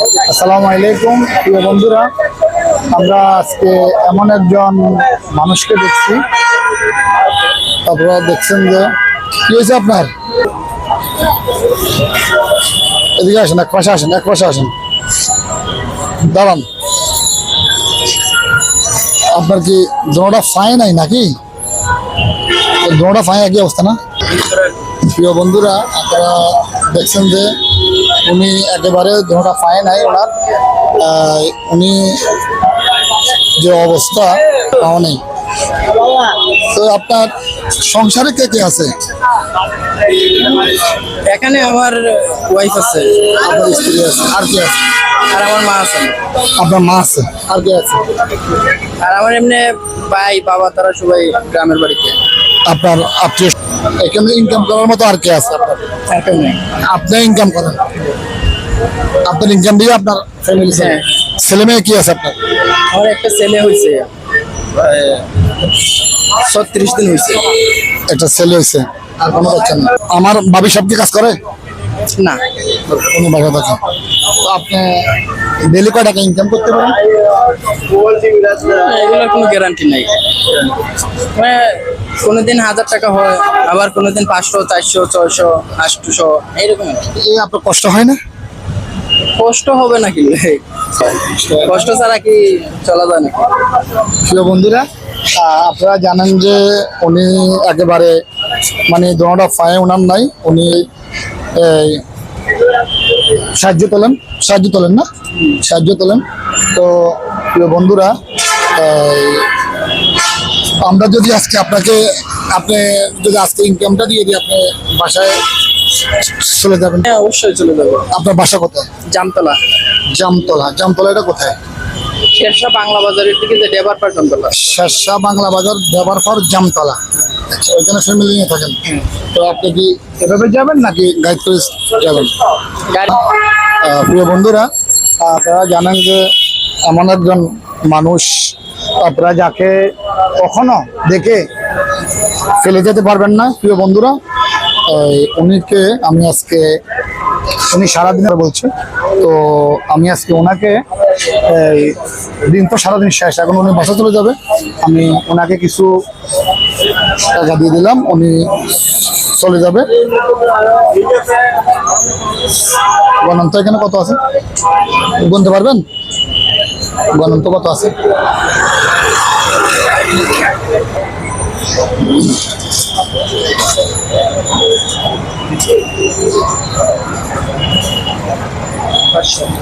আসসালামু আলাইকুম প্রিয় বন্ধুরা, আমরা আজকে এমন একজন মানুষকে দেখছি। আপনারা দেখছেন যে কি হয়েছে আপনার, এদিকে আসেন, এক পাশে আসেন, এক পাশে আসেন, দাঁড়ান। আপনার কি দোনোটা ফাই নাই নাকি? দোনোটা ফাই একই অবস্থা না? প্রিয় বন্ধুরা, আপনারা দেখছেন যে উনি একেবারে দোনোটা ফাই নাই ওনার। উনি যে অবস্থা তাও নেই। তো আপনার সংসারে কে কে আছে? এখানে আমার ওয়াইফ আছে, আপনার স্ত্রী আছে, আর কে আছে? আর আমার মা আছে, আপনার মা আছে, আর কে আছে? আর আমার এমনি ভাই বাবা তারা সবাই গ্রামের বাড়িতে। আপনার আত্মীয় এখানে ইনকাম করার মতো আর কে আছে? এখন নেই। আপনি ইনকাম করেন, আপনার ইনকাম দিয়ে আপনার ফ্যামিলি। হ্যাঁ। ছেলে মেয়ে কি আছে আপনার? আমার একটা ছেলে হয়েছে, 36 দিন হয়েছে। একটা ছেলে হয়েছে, আর কোনো বাচ্চা নেই। আমার ভাবি সব কি কাজ করে? না, কোনো বাসা থাকে। তো আপনি ডেলি কয় টাকা ইনকাম করতে পারেন? এগুলোর কোনো গ্যারান্টি নাই। মানে কোনোদিন 1000 টাকা হয়, আবার কোনোদিন 500, 400, 600, 800 এইরকম আর কি। এই আপনার কষ্ট হয় না? কষ্ট হবে নাকি? কষ্ট ছাড়া কি চলা যায় নাকি? প্রিয় বন্ধুরা, আপনারা জানেন যে উনি একেবারে মানে দোনোটা ফায়ে ওনার নাই। উনি এই সাহায্য তোলেন না, সাহায্য তোলেন। তো প্রিয় বন্ধুরা, আমরা যদি আজকে আপনি যদি আজকে ইনকামটা দিয়ে দিই, আপনি বাসায় চলে যাবেন? হ্যাঁ, অবশ্যই চলে যাবো। আপনার বাসা কোথায়? জামতলা। জামতলা এটা কোথায়? শেরশাহ বাংলা বাজারের দিকে যে ডেবার পার জামতলা। শেরশাহ বাংলা বাজার, দেবারপাড়, জামতলা। আচ্ছা, ওইখানে ফ্যামিলি নিয়ে থাকেন। তো আপনি কি এভাবে যাবেন নাকি গাইড করে যাবেন? গাড়ি প্রিয় বন্ধুরা, আপনারা জানেন যে এমন একজন মানুষ, আপনারা যাকে কখনো দেখে ফেলে যেতে পারবেন না। প্রিয় বন্ধুরা, উনিকে আমি আজকে, উনি সারাদিনের বলছে, তো আমি আজকে ওনাকে দিন তো সারাদিন শেষ, এখন উনি বাসা চলে যাবে। আমি ওনাকে কিছু টাকা দিয়ে দিলাম, উনি চলে যাবে। গণন্ত এখানে কত আছে গুনতে পারবেন? গণন্ত কত আছে?